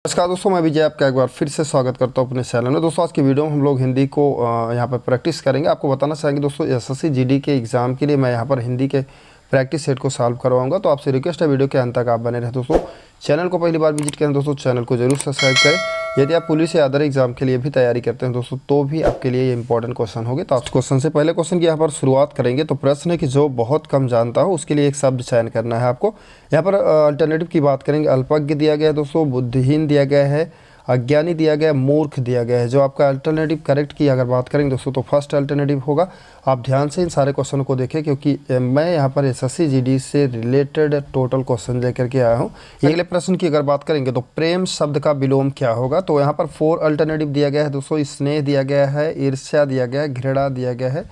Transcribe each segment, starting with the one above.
नमस्कार दोस्तों, मैं विजय आपका एक बार फिर से स्वागत करता हूं अपने चैनल में। दोस्तों आज की वीडियो में हम लोग हिंदी को यहां पर प्रैक्टिस करेंगे। आपको बताना चाहेंगे दोस्तों, एसएससी जीडी के एग्ज़ाम के लिए मैं यहां पर हिंदी के प्रैक्टिस सेट को सॉल्व करवाऊंगा। तो आपसे रिक्वेस्ट है वीडियो के अंत तक आप बने रहे। दोस्तों चैनल को पहली बार विजिट करें दोस्तों, चैनल को जरूर सब्सक्राइब करें। यदि आप पुलिस या अदर एग्जाम के लिए भी तैयारी करते हैं दोस्तों, तो भी आपके लिए ये इंपॉर्टेंट क्वेश्चन होंगे। तो क्वेश्चन से पहले क्वेश्चन की यहाँ पर शुरुआत करेंगे। तो प्रश्न है कि जो बहुत कम जानता हो उसके लिए एक शब्द चयन करना है आपको। यहाँ पर अल्टरनेटिव की बात करेंगे। अल्पज्ञ दिया गया है दोस्तों, बुद्धिहीन दिया गया है, अज्ञानी दिया गया है, मूर्ख दिया गया है। जो आपका अल्टरनेटिव करेक्ट की अगर बात करेंगे दोस्तों, तो फर्स्ट अल्टरनेटिव होगा। आप ध्यान से इन सारे क्वेश्चनों को देखें, क्योंकि मैं यहाँ पर एसएससी जीडी से रिलेटेड टोटल क्वेश्चन लेकर के आया हूँ। अगले प्रश्न की अगर बात करेंगे तो प्रेम शब्द का विलोम क्या होगा। तो यहाँ पर 4 अल्टरनेटिव दिया गया है दोस्तों। स्नेह दिया गया है, ईर्ष्या दिया गया है, घृणा दिया गया है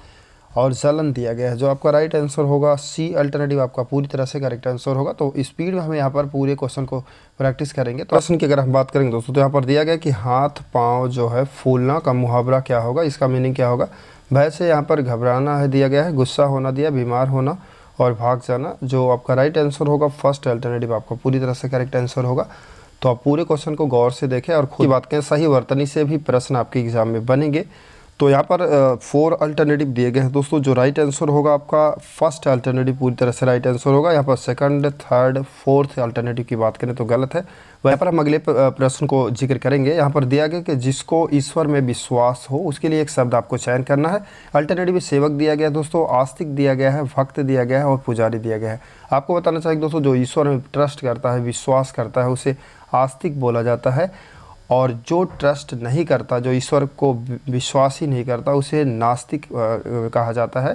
और जलन दिया गया है। जो आपका राइट आंसर होगा सी अल्टरनेटिव आपका पूरी तरह से करेक्ट आंसर होगा। तो स्पीड में हम यहाँ पर पूरे क्वेश्चन को प्रैक्टिस करेंगे। तो प्रश्न की अगर हम बात करेंगे दोस्तों, तो यहाँ पर दिया गया कि हाथ पाँव जो है फूलना का मुहावरा क्या होगा। इसका मीनिंग क्या होगा। भय से यहाँ पर घबराना है दिया गया है, गुस्सा होना दिया, बीमार होना और भाग जाना। जो आपका राइट आंसर होगा फर्स्ट अल्टरनेटिव आपका पूरी तरह से करेक्ट आंसर होगा। तो आप पूरे क्वेश्चन को गौर से देखें और खुद बात करें। सही वर्तनी से भी प्रश्न आपके एग्जाम में बनेंगे। तो यहाँ पर 4 अल्टरनेटिव दिए गए हैं दोस्तों। जो राइट आंसर होगा आपका फर्स्ट अल्टरनेटिव पूरी तरह से राइट आंसर होगा। यहाँ पर सेकंड, थर्ड, फोर्थ अल्टरनेटिव की बात करें तो गलत है। वहाँ पर हम अगले प्रश्न को जिक्र करेंगे। यहाँ पर दिया गया कि जिसको ईश्वर में विश्वास हो उसके लिए एक शब्द आपको चयन करना है। अल्टरनेटिव सेवक दिया गया है दोस्तों, आस्तिक दिया गया है, भक्त दिया गया है और पुजारी दिया गया है। आपको बताना चाहिए दोस्तों, जो ईश्वर में ट्रस्ट करता है, विश्वास करता है, उसे आस्तिक बोला जाता है। और जो ट्रस्ट नहीं करता, जो ईश्वर को विश्वास ही नहीं करता, उसे नास्तिक कहा जाता है।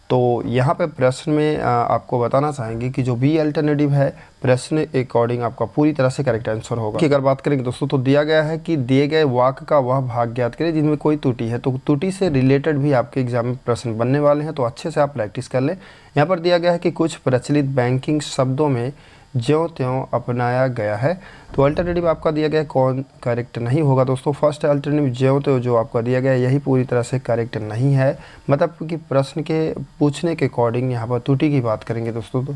तो यहाँ पे प्रश्न में आपको बताना चाहेंगे कि जो बी अल्टरनेटिव है प्रश्न अकॉर्डिंग आपका पूरी तरह से करेक्ट आंसर होगा। अगर बात करेंगे दोस्तों, तो दिया गया है कि दिए गए वाक्य का वह भाग ज्ञात करें जिनमें कोई त्रुटि है। तो त्रुटि से रिलेटेड भी आपके एग्जाम में प्रश्न बनने वाले हैं, तो अच्छे से आप प्रैक्टिस कर लें। यहाँ पर दिया गया है कि कुछ प्रचलित बैंकिंग शब्दों में ज्यों त्यों अपनाया गया है। तो अल्टरनेटिव आपका दिया गया कौन करेक्ट नहीं होगा दोस्तों। फर्स्ट अल्टरनेटिव ज्यों त्यों जो आपका दिया गया यही पूरी तरह से करेक्ट नहीं है। मतलब कि प्रश्न के पूछने के अकॉर्डिंग यहाँ पर त्रुटि की बात करेंगे दोस्तों, तो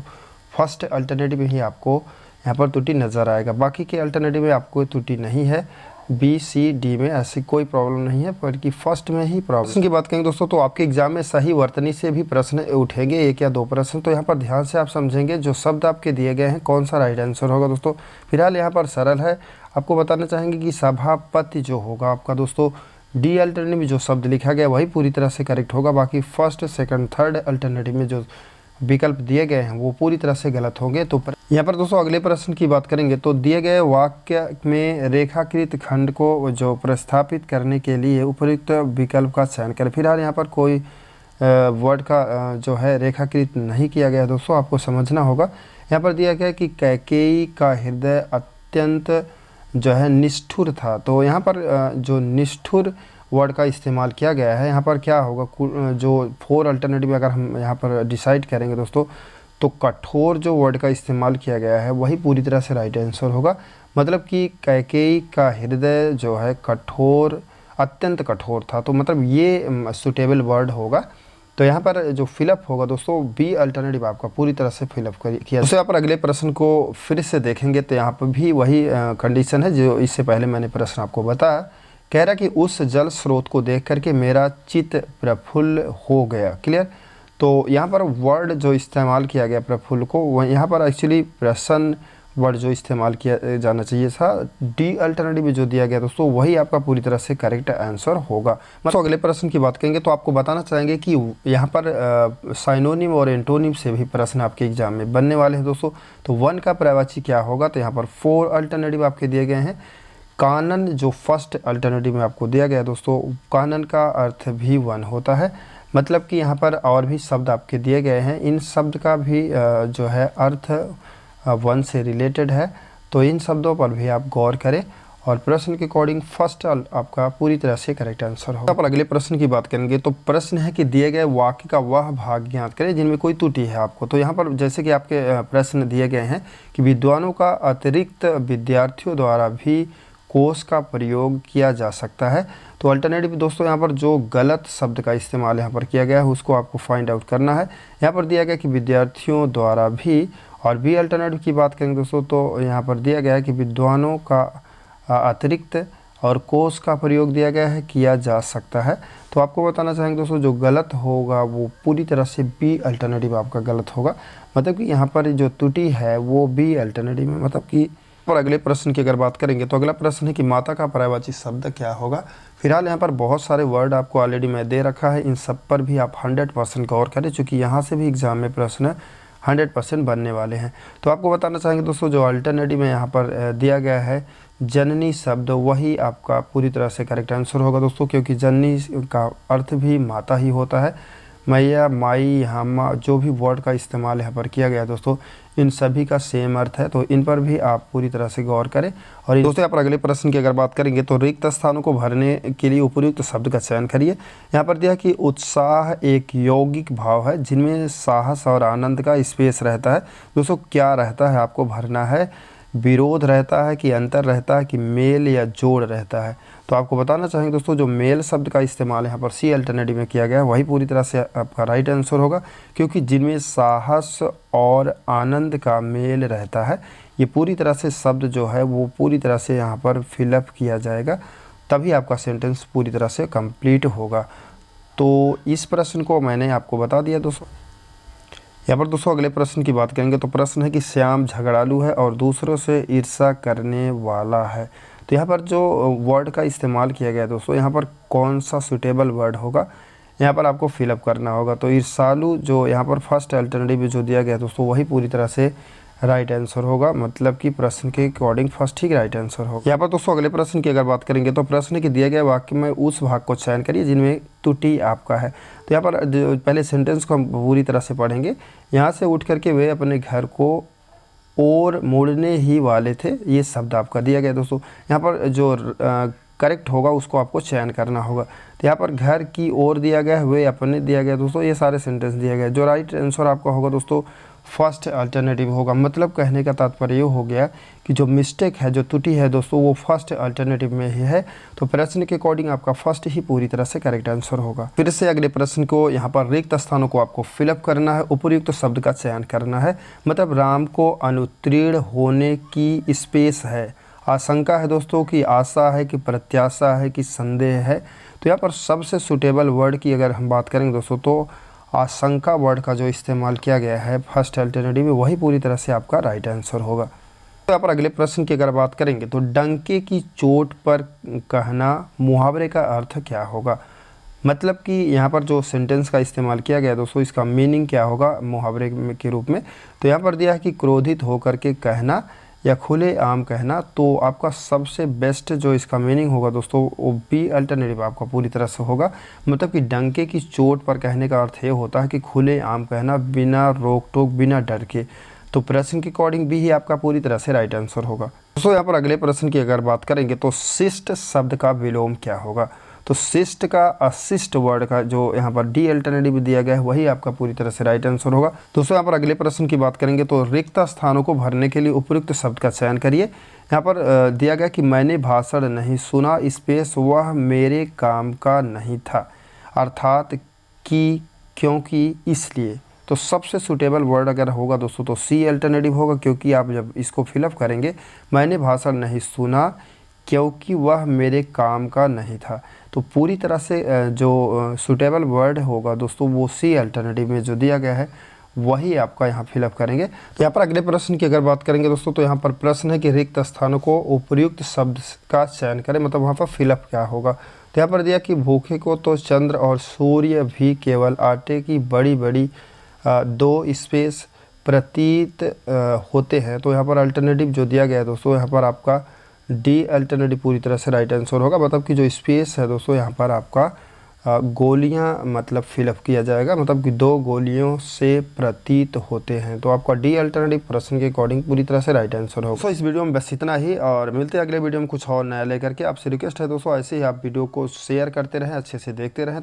फर्स्ट अल्टरनेटिव ही आपको यहाँ पर त्रुटि नज़र आएगा। बाकी के अल्टरनेटिव में आपको त्रुटि नहीं है। बी, सी, डी में ऐसी कोई प्रॉब्लम नहीं है, बल्कि फर्स्ट में ही प्रॉब्लम की बात करेंगे दोस्तों। तो आपके एग्जाम में सही वर्तनी से भी प्रश्न उठेंगे, 1 या 2 प्रश्न। तो यहाँ पर ध्यान से आप समझेंगे जो शब्द आपके दिए गए हैं कौन सा राइट आंसर होगा दोस्तों। फिलहाल यहाँ पर सरल है। आपको बताना चाहेंगे कि सभापति जो होगा आपका दोस्तों डी अल्टरनेटिव में जो शब्द लिखा गया वही पूरी तरह से करेक्ट होगा। बाकी फर्स्ट, सेकंड, थर्ड अल्टरनेटिव में जो विकल्प दिए गए हैं वो पूरी तरह से गलत होंगे। तो यहाँ पर दोस्तों अगले प्रश्न की बात करेंगे। तो दिए गए वाक्य में रेखाकृत खंड को जो प्रस्थापित करने के लिए उपयुक्त विकल्प का चयन करें। फिलहाल यहाँ पर कोई वर्ड का जो है रेखाकृत नहीं किया गया दोस्तों, आपको समझना होगा। यहाँ पर दिया गया कि कैकेयी का हृदय अत्यंत जो है निष्ठुर था। तो यहाँ पर जो निष्ठुर वर्ड का इस्तेमाल किया गया है, यहाँ पर क्या होगा। जो 4 अल्टरनेटिव अगर हम यहाँ पर डिसाइड करेंगे दोस्तों, तो कठोर जो वर्ड का इस्तेमाल किया गया है वही पूरी तरह से राइट आंसर होगा। मतलब कि कैकेयी का हृदय जो है कठोर, अत्यंत कठोर था। तो मतलब ये सुटेबल वर्ड होगा। तो यहाँ पर जो फिलअप होगा दोस्तों बी अल्टरनेटिव आपका पूरी तरह से फिलअप किया। तो यहाँ पर अगले प्रश्न को फिर से देखेंगे तो यहाँ पर भी वही कंडीशन है जो इससे पहले मैंने प्रश्न आपको बताया। कह रहा कि उस जल स्रोत को देख करके मेरा चित्त प्रफुल्ल हो गया। क्लियर। तो यहाँ पर वर्ड जो इस्तेमाल किया गया प्रफुल्ल को, वह यहाँ पर एक्चुअली प्रसन्न वर्ड जो इस्तेमाल किया जाना चाहिए था। डी अल्टरनेटिव जो दिया गया दोस्तों वही आपका पूरी तरह से करेक्ट आंसर होगा। तो अगले प्रश्न की बात करेंगे तो आपको बताना चाहेंगे कि यहाँ पर साइनोनिम और एंटोनिम से भी प्रश्न आपके एग्जाम में बनने वाले हैं दोस्तों। तो 1 का पर्यायवाची क्या होगा। तो यहाँ पर 4 अल्टरनेटिव आपके दिए गए हैं। कानन जो फर्स्ट अल्टरनेटिव में आपको दिया गया है दोस्तों, कानन का अर्थ भी 1 होता है। मतलब कि यहाँ पर और भी शब्द आपके दिए गए हैं, इन शब्द का भी जो है अर्थ 1 से रिलेटेड है। तो इन शब्दों पर भी आप गौर करें और प्रश्न के अकॉर्डिंग फर्स्ट आपका पूरी तरह से करेक्ट आंसर होगा। पर अगले प्रश्न की बात करेंगे तो प्रश्न है कि दिए गए वाक्य का वह भाग ज्ञात करें जिनमें कोई त्रुटि है आपको। तो यहाँ पर जैसे कि आपके प्रश्न दिए गए हैं कि विद्वानों का अतिरिक्त विद्यार्थियों द्वारा भी कोष का प्रयोग किया जा सकता है। तो अल्टरनेटिव दोस्तों यहाँ पर जो गलत शब्द का इस्तेमाल यहाँ पर किया गया है उसको आपको फाइंड आउट करना है। यहाँ पर दिया गया कि विद्यार्थियों द्वारा भी, और बी अल्टरनेटिव की बात करेंगे दोस्तों तो यहाँ पर दिया गया है कि विद्वानों का अतिरिक्त और कोस का प्रयोग दिया गया है, किया जा सकता है। तो आपको बताना चाहेंगे दोस्तों जो गलत होगा वो पूरी तरह से बी अल्टरनेटिव आपका गलत होगा, मतलब कि यहाँ पर जो त्रुटि है वो बी अल्टरनेटिव में, मतलब कि। और अगले प्रश्न की अगर बात करेंगे तो अगला प्रश्न है कि माता का पर्यायवाची शब्द क्या होगा। फिलहाल यहाँ पर बहुत सारे वर्ड आपको ऑलरेडी मैं दे रखा है, इन सब पर भी आप 100% गौर करें, चूँकि यहाँ से भी एग्जाम में प्रश्न 100% बनने वाले हैं। तो आपको बताना चाहेंगे दोस्तों जो अल्टरनेटिव में यहाँ पर दिया गया है जननी शब्द, वही आपका पूरी तरह से करेक्ट आंसर होगा दोस्तों, क्योंकि जननी का अर्थ भी माता ही होता है। मैया, माई, हम जो भी वर्ड का इस्तेमाल यहाँ पर किया गया है दोस्तों, इन सभी का सेम अर्थ है, तो इन पर भी आप पूरी तरह से गौर करें। और दोस्तों यहाँ पर अगले प्रश्न की अगर बात करेंगे तो रिक्त स्थानों को भरने के लिए उपयुक्त शब्द का चयन करिए। यहाँ पर दिया कि उत्साह एक यौगिक भाव है जिनमें साहस और आनंद का स्पेस रहता है। दोस्तों क्या रहता है आपको भरना है, विरोध रहता है कि अंतर रहता है कि मेल या जोड़ रहता है। तो आपको बताना चाहेंगे दोस्तों जो मेल शब्द का इस्तेमाल यहाँ पर सी अल्टरनेटिव में किया गया है वही पूरी तरह से आपका राइट आंसर होगा, क्योंकि जिनमें साहस और आनंद का मेल रहता है, ये पूरी तरह से शब्द जो है वो पूरी तरह से यहाँ पर फिलअप किया जाएगा, तभी आपका सेंटेंस पूरी तरह से कंप्लीट होगा। तो इस प्रश्न को मैंने आपको बता दिया दोस्तों। यहाँ पर दोस्तों अगले प्रश्न की बात करेंगे तो प्रश्न है कि श्याम झगड़ालू है और दूसरों से ईर्ष्या करने वाला है। तो यहाँ पर जो वर्ड का इस्तेमाल किया गया है दोस्तों, यहाँ पर कौन सा सूटेबल वर्ड होगा, यहाँ पर आपको फिलअप करना होगा। तो ईर्ष्यालु जो यहाँ पर फर्स्ट अल्टरनेटिव जो दिया गया है दोस्तों, वही पूरी तरह से राइट आंसर होगा, मतलब कि प्रश्न के अकॉर्डिंग फर्स्ट ही राइट आंसर होगा। यहाँ पर दोस्तों अगले प्रश्न की अगर बात करेंगे तो प्रश्न के दिए गए वाक्य में उस भाग को चयन करिए जिनमें त्रुटि आपका है। तो यहाँ पर पहले सेंटेंस को हम पूरी तरह से पढ़ेंगे। यहाँ से उठ करके वे अपने घर को और मुड़ने ही वाले थे, ये शब्द आपका दिया गया दोस्तों। यहाँ पर जो करेक्ट होगा उसको आपको चयन करना होगा। तो यहाँ पर घर की ओर दिया गया है, वे अपने दिया गया दोस्तों, ये सारे सेंटेंस दिया गया। जो राइट आंसर आपका होगा दोस्तों फर्स्ट अल्टरनेटिव होगा, मतलब कहने का तात्पर्य ये हो गया कि जो मिस्टेक है, जो त्रुटि है दोस्तों, वो फर्स्ट अल्टरनेटिव में ही है। तो प्रश्न के अकॉर्डिंग आपका फर्स्ट ही पूरी तरह से करेक्ट आंसर होगा। फिर से अगले प्रश्न को यहाँ पर रिक्त स्थानों को आपको फिलअप करना है, उपयुक्त शब्द का चयन करना है। मतलब राम को अनुत्तीर्ण होने की स्पेस है, आशंका है दोस्तों कि आशा है कि प्रत्याशा है कि संदेह है। तो यहाँ पर सबसे सूटेबल वर्ड की अगर हम बात करेंगे दोस्तों तो आशंका वर्ड का जो इस्तेमाल किया गया है फर्स्ट अल्टरनेटिव में, वही पूरी तरह से आपका राइट आंसर होगा। तो यहाँ पर अगले प्रश्न की अगर बात करेंगे तो डंके की चोट पर कहना मुहावरे का अर्थ क्या होगा। मतलब कि यहाँ पर जो सेंटेंस का इस्तेमाल किया गया दोस्तों, इसका मीनिंग क्या होगा मुहावरे के रूप में। तो यहाँ पर दिया है कि क्रोधित होकर के कहना या खुले आम कहना। तो आपका सबसे बेस्ट जो इसका मीनिंग होगा दोस्तों वो बी अल्टरनेटिव आपका पूरी तरह से होगा। मतलब कि डंके की चोट पर कहने का अर्थ ये होता है कि खुले आम कहना, बिना रोक टोक, बिना डर के। तो प्रश्न के अकॉर्डिंग भी ही आपका पूरी तरह से राइट आंसर होगा। दोस्तों यहाँ पर अगले प्रश्न की अगर बात करेंगे तो शिष्ट शब्द का विलोम क्या होगा। तो शिष्ट का अशिष्ट वर्ड का जो यहाँ पर डी अल्टरनेटिव दिया गया है वही आपका पूरी तरह से राइट आंसर होगा। दोस्तों यहाँ पर अगले प्रश्न की बात करेंगे तो रिक्त स्थानों को भरने के लिए उपयुक्त शब्द का चयन करिए। यहाँ पर दिया गया कि मैंने भाषण नहीं सुना, स्पेस वह मेरे काम का नहीं था, अर्थात कि, क्योंकि, इसलिए। तो सबसे सूटेबल वर्ड अगर होगा दोस्तों तो सी अल्टरनेटिव होगा, क्योंकि आप जब इसको फिलअप करेंगे मैंने भाषण नहीं सुना क्योंकि वह मेरे काम का नहीं था। तो पूरी तरह से जो सूटेबल वर्ड होगा दोस्तों वो सी अल्टरनेटिव में जो दिया गया है वही आपका यहाँ फिलअप करेंगे। तो यहाँ पर अगले प्रश्न की अगर बात करेंगे दोस्तों तो यहाँ पर प्रश्न है कि रिक्त स्थानों को उपयुक्त शब्द का चयन करें, मतलब वहाँ पर फिलअप क्या होगा। तो यहाँ पर दिया कि भूखे को तो चंद्र और सूर्य भी केवल आटे की बड़ी बड़ी दो स्पेस प्रतीत होते हैं। तो यहाँ पर अल्टरनेटिव जो दिया गया है दोस्तों, यहाँ पर आपका डी अल्टरनेटिव पूरी तरह से राइट आंसर होगा। मतलब कि जो स्पेस है दोस्तों यहाँ पर आपका गोलियां मतलब फिलअप किया जाएगा, मतलब कि दो गोलियों से प्रतीत होते हैं। तो आपका डी अल्टरनेटिव प्रश्न के अकॉर्डिंग पूरी तरह से राइट आंसर होगा। तो इस वीडियो में बस इतना ही, और मिलते हैं अगले वीडियो में कुछ और नया लेकर के। आपसे रिक्वेस्ट है दोस्तों ऐसे ही आप वीडियो को शेयर करते रहें, अच्छे से देखते रहें।